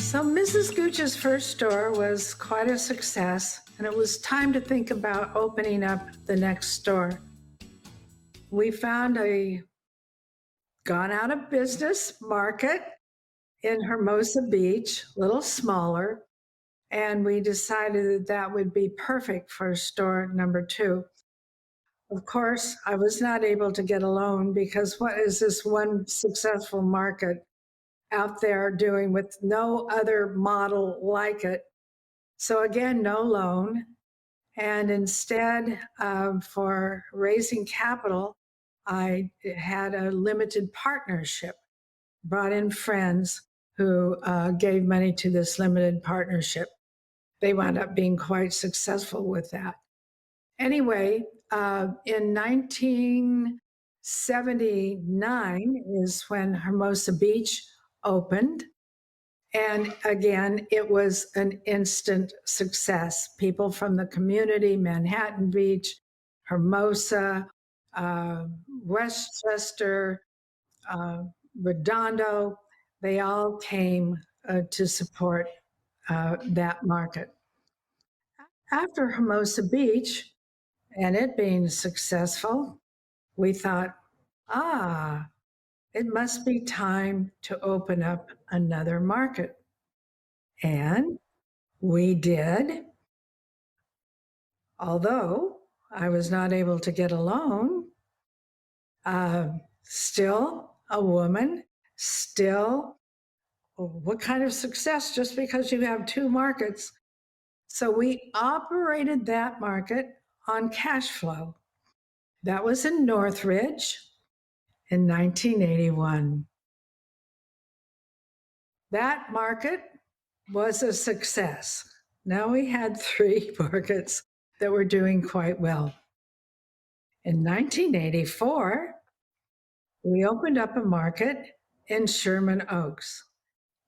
So Mrs. Gooch's first store was quite a success, and it was time to think about opening up the next store. We found a gone out of business market in Hermosa Beach, a little smaller, and we decided that that would be perfect for store number 2. Of course, I was not able to get a loan because what is this one successful market out there doing with no other model like it? So again, no loan. And instead, for raising capital, I had a limited partnership, brought in friends who gave money to this limited partnership. They wound up being quite successful with that. Anyway, in 1979 is when Hermosa Beach opened. And again, it was an instant success. People from the community, Manhattan Beach, Hermosa, Westchester, Redondo, they all came to support that market. After Hermosa Beach and it being successful, we thought, it must be time to open up another market. And we did. Although I was not able to get a loan, still a woman, still, what kind of success just because you have 2 markets? So we operated that market on cash flow. That was in Northridge in 1981. That market was a success. Now we had 3 markets that were doing quite well. In 1984, we opened up a market in Sherman Oaks.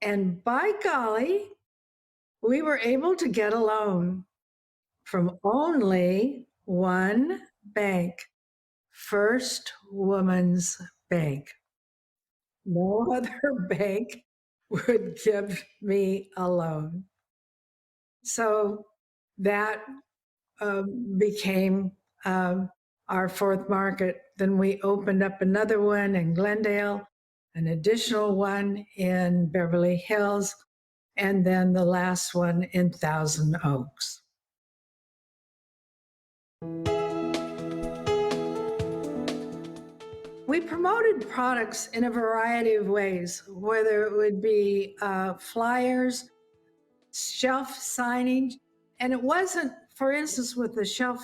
And by golly, we were able to get a loan from only one bank, First Woman's Bank. No other bank would give me a loan. So that became our 4th market. Then we opened up another one in Glendale, an additional one in Beverly Hills, and then the last one in Thousand Oaks. We promoted products in a variety of ways, whether it would be flyers, shelf signage, and it wasn't, for instance, with the shelf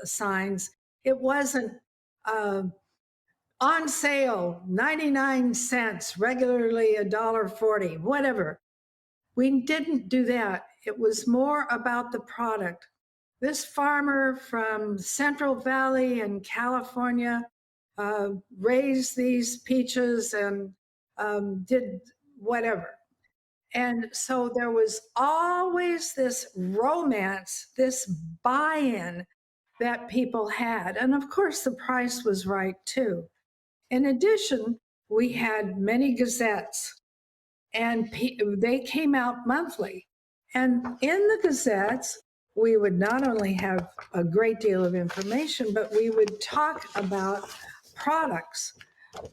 signs, it wasn't on sale, 99 cents, regularly $1.40, whatever. We didn't do that. It was more about the product. This farmer from Central Valley in California raised these peaches and did whatever. And so there was always this romance, this buy-in that people had. And of course, the price was right too. In addition, we had many gazettes, and they came out monthly. And in the gazettes, we would not only have a great deal of information, but we would talk about products.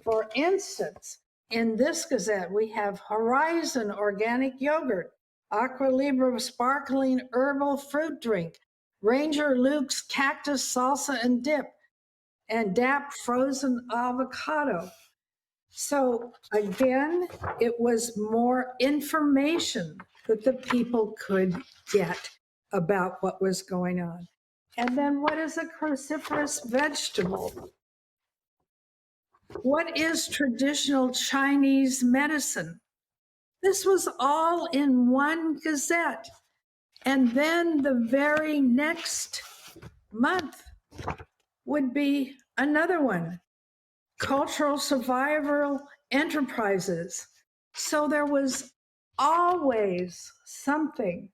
For instance, in this gazette, we have Horizon Organic Yogurt, Aqua Libra Sparkling Herbal Fruit Drink, Ranger Luke's Cactus Salsa and Dip, and DAP Frozen Avocado. So again, it was more information that the people could get about what was going on. And then what is a cruciferous vegetable? What is traditional Chinese medicine? This was all in one gazette. And then the very next month would be another one, Cultural Survival Enterprises. So there was always something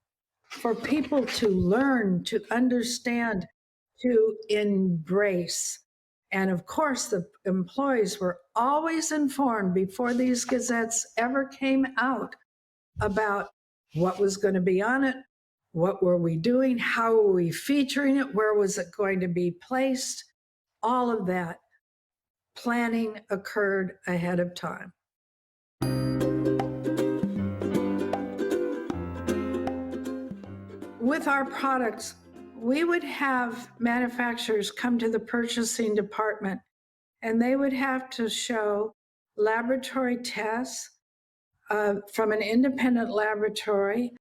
for people to learn, to understand, to embrace. And of course, the employees were always informed before these gazettes ever came out about what was going to be on it, what were we doing, how were we featuring it, where was it going to be placed. All of that planning occurred ahead of time. With our products, we would have manufacturers come to the purchasing department and they would have to show laboratory tests from an independent laboratory.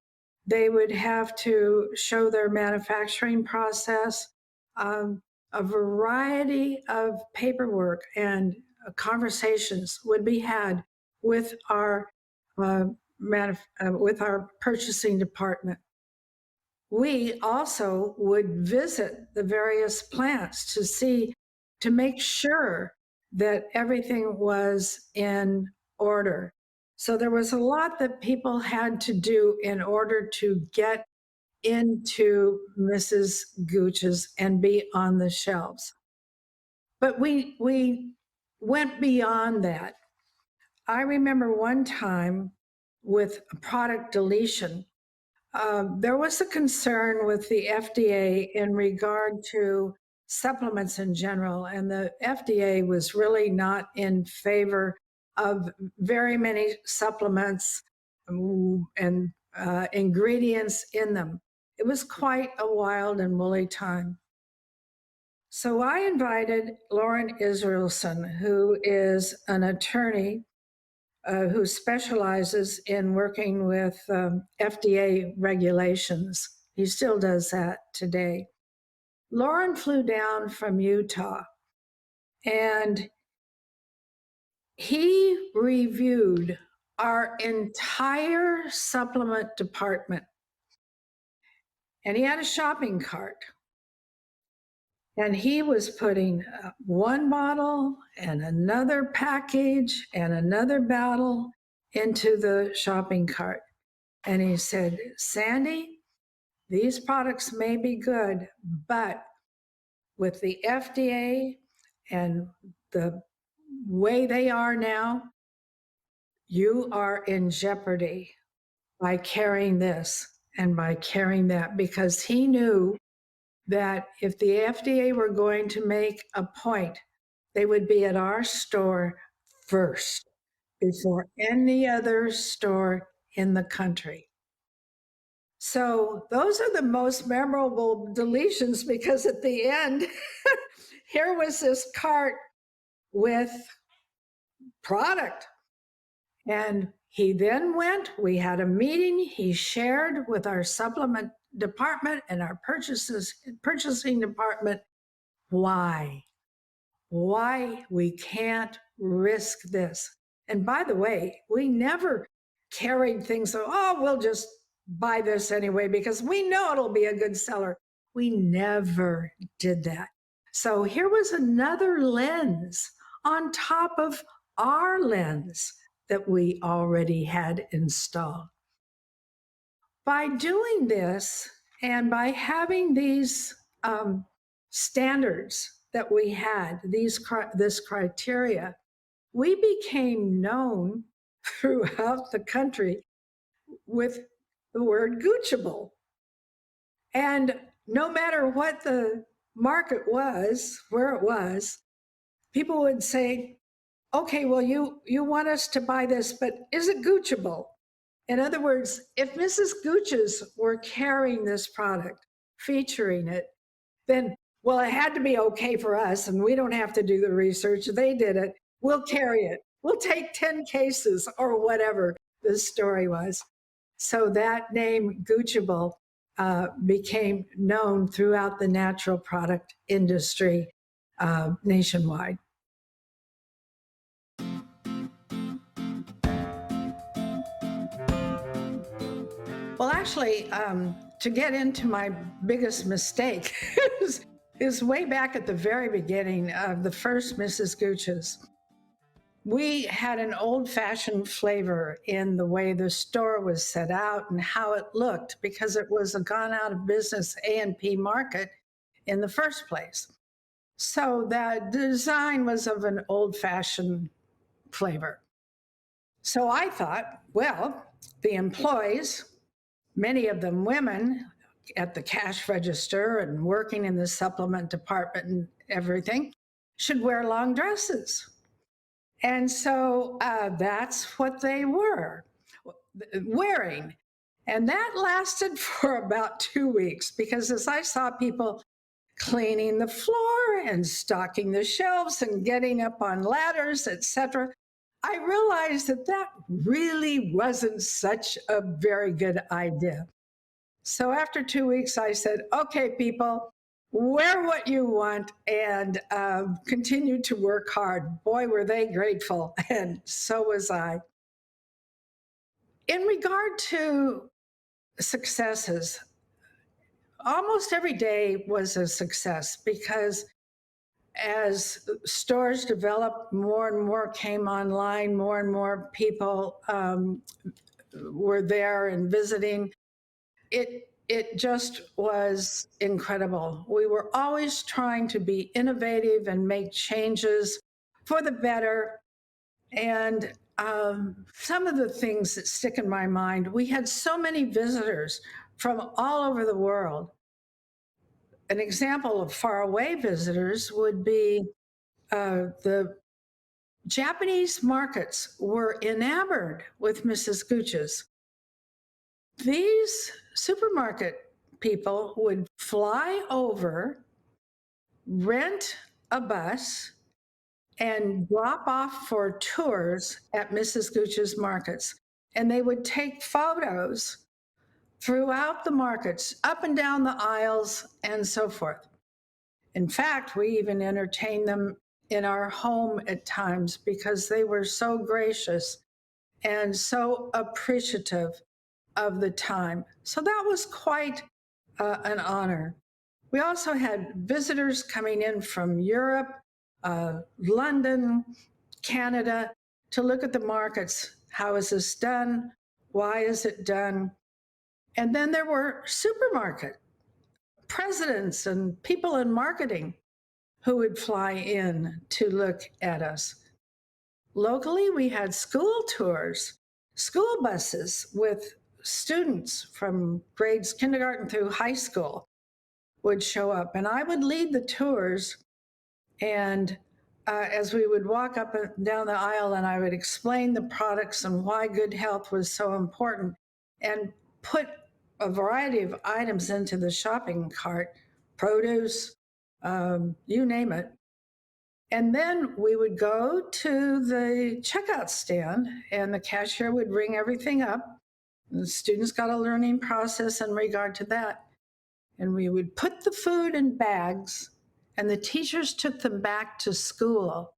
They would have to show their manufacturing process, a variety of paperwork and conversations would be had with our with our purchasing department. We also would visit the various plants to make sure that everything was in order. So there was a lot that people had to do in order to get into Mrs. Gooch's and be on the shelves. But we went beyond that. I remember one time with product deletion, there was a concern with the FDA in regard to supplements in general, and the FDA was really not in favor of very many supplements and ingredients in them. It was quite a wild and woolly time. So I invited Lauren Israelson, who is an attorney who specializes in working with FDA regulations. He still does that today. Lauren flew down from Utah and he reviewed our entire supplement department. And he had a shopping cart. And he was putting one bottle and another package and another bottle into the shopping cart. And he said, Sandy, these products may be good, but with the FDA and the way they are now, you are in jeopardy by carrying this and by carrying that, because he knew that if the FDA were going to make a point, they would be at our store first before any other store in the country. So those are the most memorable deletions, because at the end, here was this cart with product. And he then went, we had a meeting, he shared with our supplement department and our purchasing department why we can't risk this. And by the way, we never carried things, so, oh, we'll just buy this anyway because we know it'll be a good seller. We never did that. So here was another lens on top of our lens that we already had installed. By doing this and by having these standards that we had, this criteria, we became known throughout the country with the word Goochable. And no matter what the market was, where it was, people would say, okay, well, you want us to buy this, but is it Goochable? In other words, if Mrs. Gooch's were carrying this product, featuring it, then, well, it had to be okay for us, and we don't have to do the research. They did it. We'll carry it. We'll take 10 cases or whatever the story was. So that name, Goochable, became known throughout the natural product industry nationwide. Well, actually, to get into my biggest mistake is way back at the very beginning of the first Mrs. Gooch's. We had an old-fashioned flavor in the way the store was set out and how it looked, because it was a gone out of business A&P market in the first place. So that design was of an old-fashioned flavor. So I thought, well, the employees many of them women at the cash register and working in the supplement department and everything, should wear long dresses. And so that's what they were wearing. And that lasted for about 2 weeks because as I saw people cleaning the floor and stocking the shelves and getting up on ladders, etc., I realized that that really wasn't such a very good idea. So after 2 weeks, I said, okay, people, wear what you want and continue to work hard. Boy, were they grateful. And so was I. In regard to successes, almost every day was a success because as stores developed, more and more came online, more and more people were there and visiting. It just was incredible. We were always trying to be innovative and make changes for the better. And some of the things that stick in my mind, we had so many visitors from all over the world. An example of faraway visitors would be the Japanese markets were enamored with Mrs. Gooch's. These supermarket people would fly over, rent a bus, and drop off for tours at Mrs. Gooch's markets. And they would take photos throughout the markets, up and down the aisles, and so forth. In fact, we even entertained them in our home at times because they were so gracious and so appreciative of the time. So that was quite an honor. We also had visitors coming in from Europe, London, Canada, to look at the markets. How is this done? Why is it done? And then there were supermarket presidents and people in marketing who would fly in to look at us. Locally, we had school tours, school buses with students from grades kindergarten through high school would show up, and I would lead the tours. And as we would walk up and down the aisle, and I would explain the products and why good health was so important, and put a variety of items into the shopping cart, produce, you name it. And then we would go to the checkout stand, and the cashier would ring everything up. The students got a learning process in regard to that. And we would put the food in bags, and the teachers took them back to school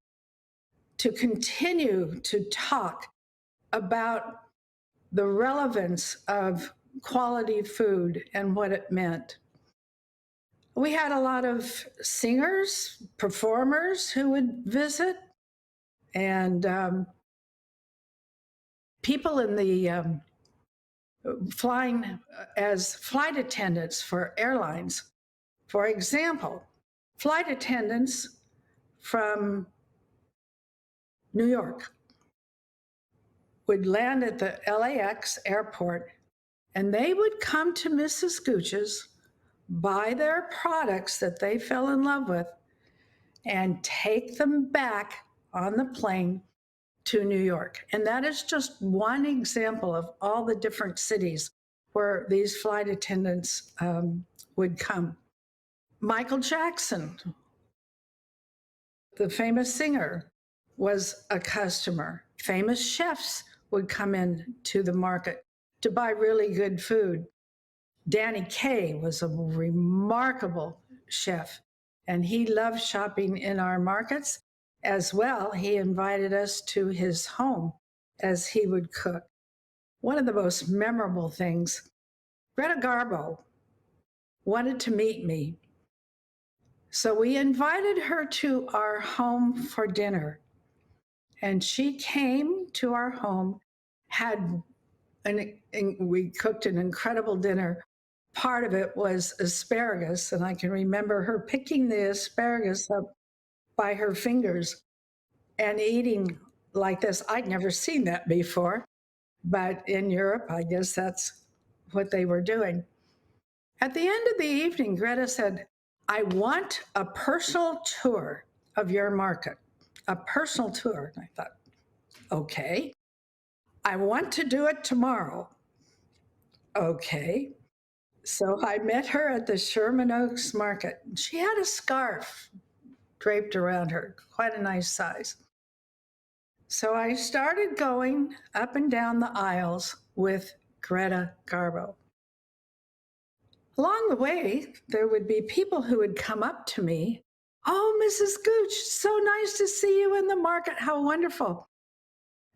to continue to talk about the relevance of quality food and what it meant. We had a lot of singers, performers who would visit, and people in the flying as flight attendants for airlines. For example, flight attendants from New York would land at the LAX airport, and they would come to Mrs. Gooch's, buy their products that they fell in love with, and take them back on the plane to New York. And that is just one example of all the different cities where these flight attendants would come. Michael Jackson, the famous singer, was a customer. Famous chefs would come in to the market to buy really good food. Danny Kaye was a remarkable chef, and he loved shopping in our markets. As well, he invited us to his home as he would cook. One of the most memorable things, Greta Garbo wanted to meet me. So we invited her to our home for dinner. And she came to our home, we cooked an incredible dinner. Part of it was asparagus, and I can remember her picking the asparagus up by her fingers and eating like this. I'd never seen that before, but in Europe, I guess that's what they were doing. At the end of the evening, Greta said, I want a personal tour of your market, a personal tour. And I thought, okay. I want to do it tomorrow. Okay. So I met her at the Sherman Oaks market. She had a scarf draped around her, quite a nice size. So I started going up and down the aisles with Greta Garbo. Along the way, there would be people who would come up to me. Oh, Mrs. Gooch, so nice to see you in the market. How wonderful.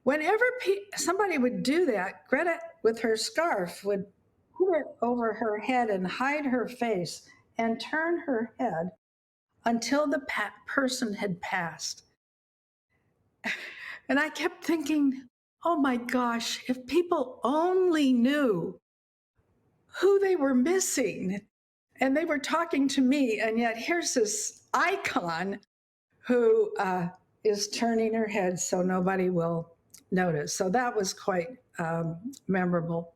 Whenever somebody would do that, Greta, with her scarf, would put it over her head and hide her face and turn her head until the person had passed. And I kept thinking, oh my gosh, if people only knew who they were missing. And they were talking to me, and yet here's this icon who is turning her head so nobody will notice. So that was quite memorable.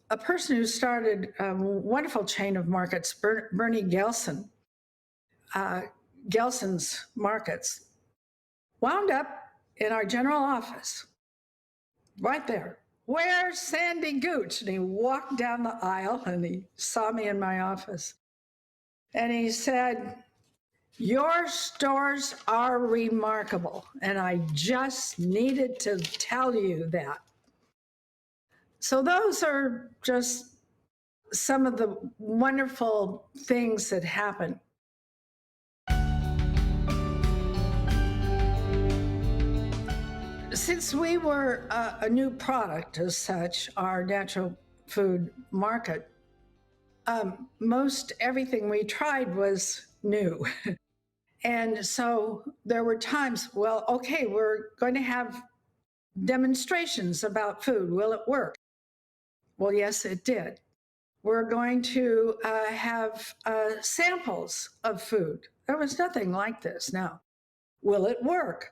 A person who started a wonderful chain of markets, Bernie Gelson, Gelson's Markets, wound up in our general office, right there. Where's Sandy Gooch? And he walked down the aisle and he saw me in my office. And he said, your stores are remarkable. And I just needed to tell you that. So those are just some of the wonderful things that happen. Since we were a new product as such, our natural food market, most everything we tried was new. And so there were times, well, okay, we're going to have demonstrations about food. Will it work? Well, yes, it did. We're going to have samples of food. There was nothing like this. Now, will it work?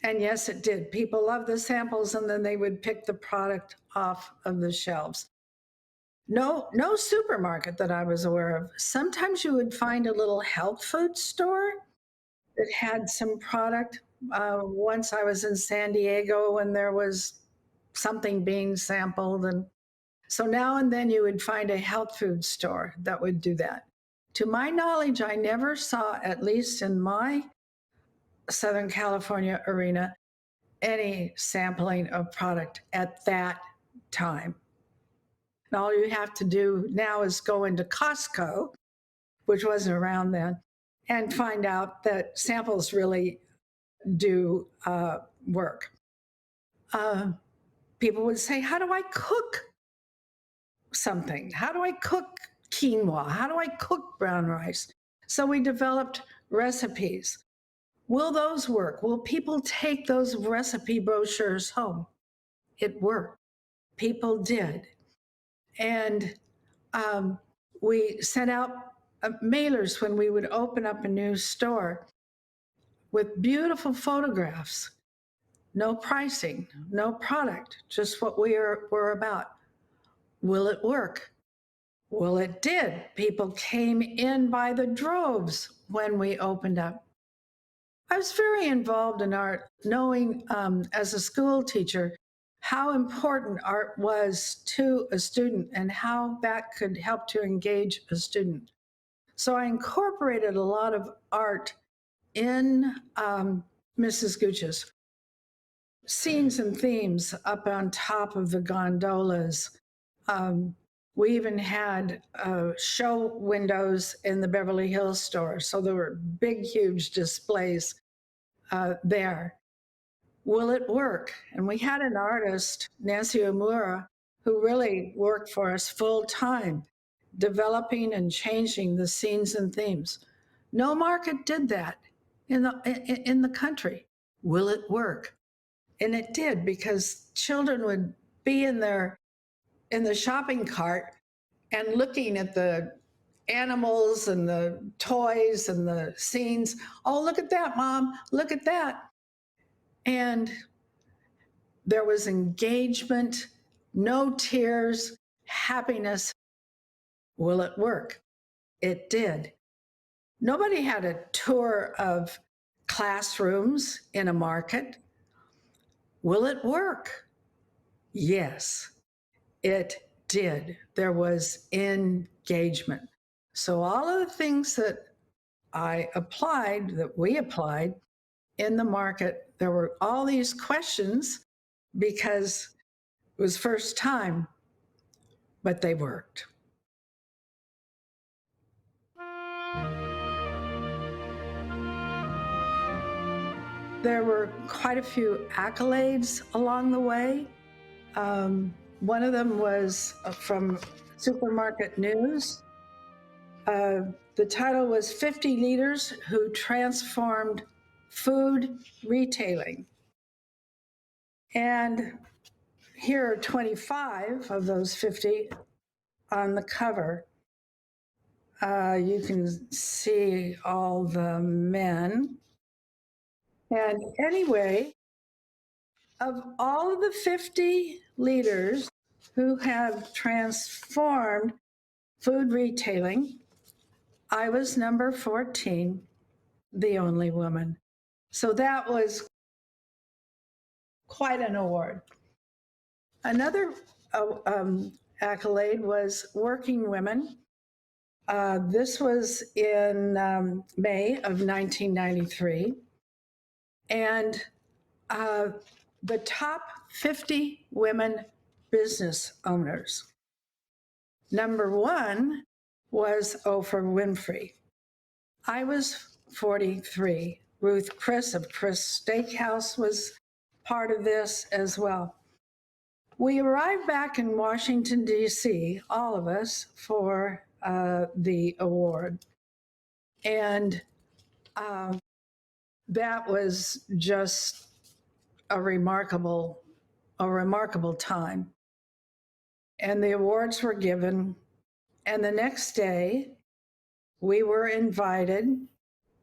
And yes, it did. People loved the samples, and then they would pick the product off of the shelves. No supermarket that I was aware of. Sometimes you would find a little health food store that had some product. Once I was in San Diego when there was something being sampled. And so now and then you would find a health food store that would do that. To my knowledge, I never saw, at least in my Southern California arena, any sampling of product at that time. And all you have to do now is go into Costco, which wasn't around then, and find out that samples really do work. People would say, how do I cook something? How do I cook quinoa? How do I cook brown rice? So we developed recipes. Will those work? Will people take those recipe brochures home? It worked. People did. And we sent out mailers when we would open up a new store with beautiful photographs, no pricing, no product, just what we're about. Will it work? Well, it did. People came in by the droves when we opened up. I was very involved in art, knowing as a school teacher how important art was to a student and how that could help to engage a student. So I incorporated a lot of art in Mrs. Gooch's. Scenes and themes up on top of the gondolas. We even had show windows in the Beverly Hills store. So there were big, huge displays there. Will it work? And we had an artist, Nancy Omura, who really worked for us full time, developing and changing the scenes and themes. No market did that in the country. Will it work? And it did, because children would be in the shopping cart and looking at the animals and the toys and the scenes. Oh, look at that, Mom, look at that. And there was engagement no tears, happiness. Will it work? It did. Nobody had a tour of classrooms in a market. Will it work? Yes, it did. There was engagement. So all of the things that we applied in the market, there were all these questions because it was first time, but they worked. There were quite a few accolades along the way. One of them was from Supermarket News. The title was 50 Leaders Who Transformed Food Retailing. And here are 25 of those 50 on the cover. You can see all the men. And anyway, of all of the 50 leaders who have transformed food retailing, I was number 14, the only woman. So that was quite an award. Another accolade was Working Women. This was in May of 1993. And the top 50 women business owners. Number one was Oprah Winfrey. I was 43. Ruth Chris of Chris Steakhouse was part of this as well. We arrived back in Washington, D.C., all of us, for the award. And that was just a remarkable time. And the awards were given. And the next day, we were invited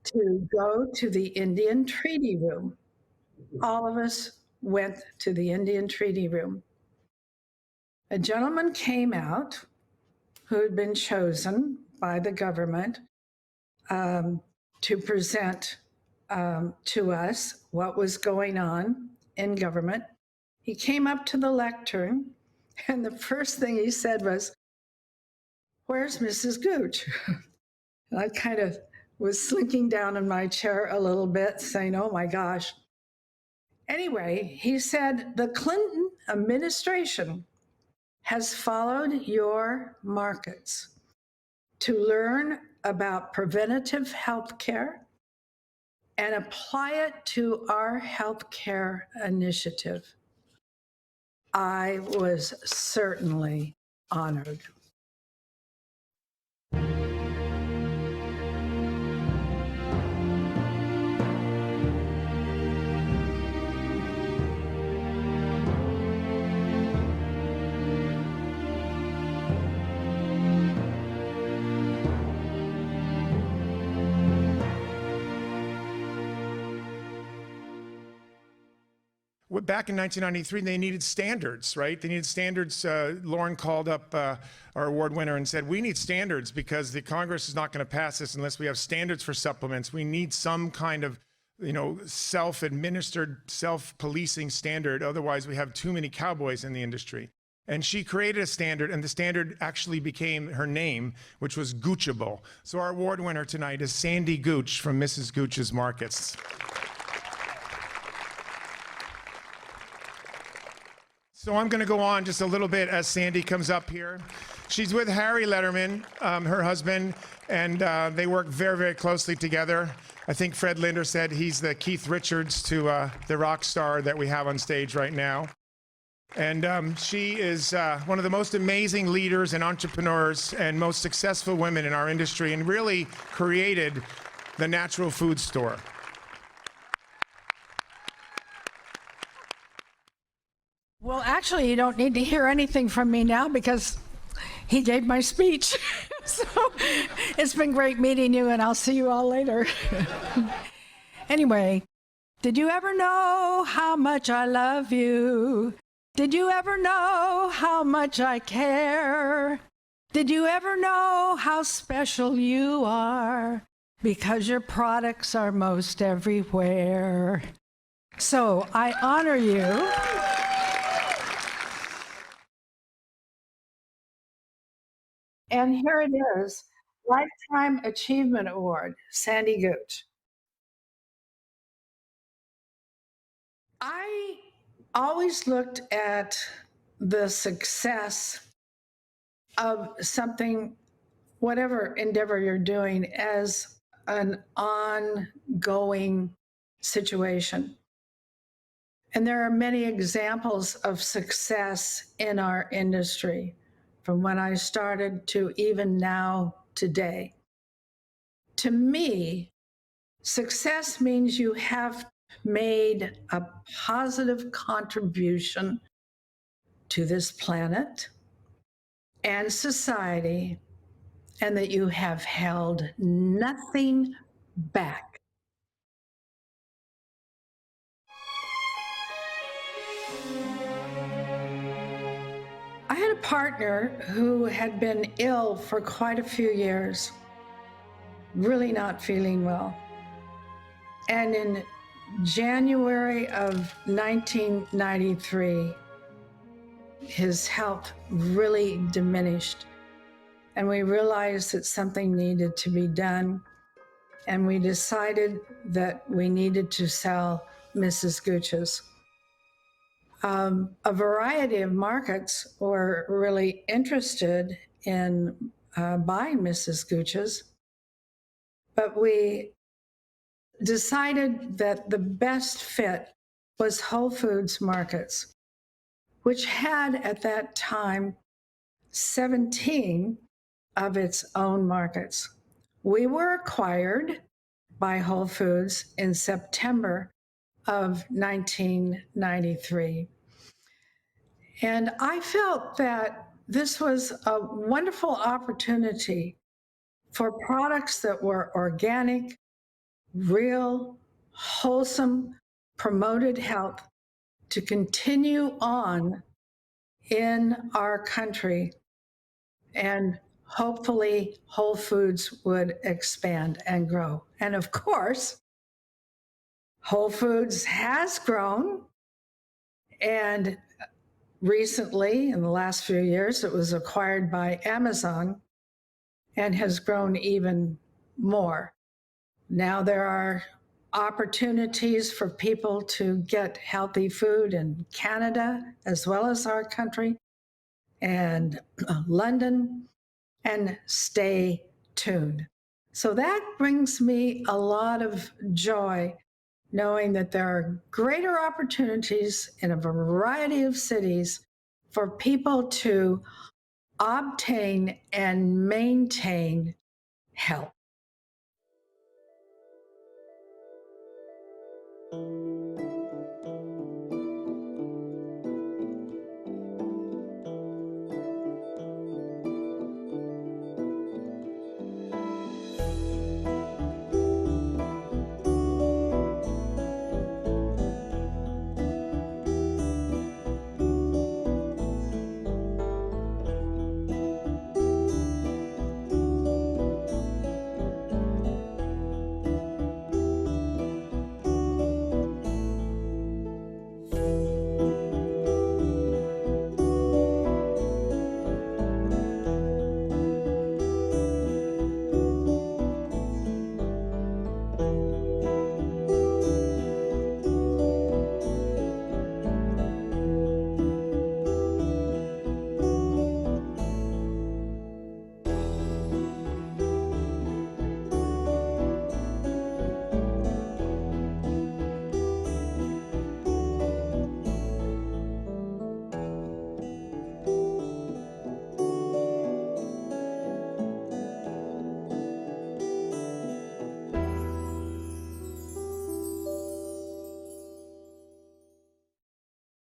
to go to the Indian Treaty Room. All of us went to the Indian Treaty Room. A gentleman came out who had been chosen by the government to present to us what was going on in government. He came up to the lectern, and the first thing he said was, "Where's Mrs. Gooch?" And I kind of was slinking down in my chair a little bit, saying, "Oh my gosh." Anyway, he said, "The Clinton administration has followed your markets to learn about preventative health care and apply it to our healthcare initiative." I was certainly honored. Back in 1993, they needed standards, right? They needed standards. Lauren called up our award winner and said, "We need standards because the Congress is not going to pass this unless we have standards for supplements. We need some kind of, self-administered, self-policing standard. Otherwise, we have too many cowboys in the industry." And she created a standard, and the standard actually became her name, which was Goochable. So our award winner tonight is Sandy Gooch from Mrs. Gooch's Markets. So I'm going to go on just a little bit as Sandy comes up here. She's with Harry Letterman, her husband, and they work very, very closely together. I think Fred Linder said he's the Keith Richards to the rock star that we have on stage right now. And she is one of the most amazing leaders and entrepreneurs and most successful women in our industry, and really created the natural food store. Well, actually, you don't need to hear anything from me now because he gave my speech. So it's been great meeting you, and I'll see you all later. Anyway, did you ever know how much I love you? Did you ever know how much I care? Did you ever know how special you are? Because your products are most everywhere. So I honor you. And here it is, Lifetime Achievement Award, Sandy Gooch. I always looked at the success of something, whatever endeavor you're doing, as an ongoing situation. And there are many examples of success in our industry, from when I started to even now today. To me, success means you have made a positive contribution to this planet and society, and that you have held nothing back. I had a partner who had been ill for quite a few years, really not feeling well. And in January of 1993, his health really diminished. And we realized that something needed to be done. And we decided that we needed to sell Mrs. GOOCH'S. A variety of markets were really interested in buying Mrs. GOOCH'S, but we decided that the best fit was Whole Foods Markets, which had at that time 17 of its own markets. We were acquired by Whole Foods in September of 1993. And I felt that this was a wonderful opportunity for products that were organic, real, wholesome, promoted health to continue on in our country. And hopefully Whole Foods would expand and grow. And of course, Whole Foods has grown, and recently, in the last few years, it was acquired by Amazon and has grown even more. Now there are opportunities for people to get healthy food in Canada as well as our country and London, and stay tuned. So that brings me a lot of joy, knowing that there are greater opportunities in a variety of cities for people to obtain and maintain health.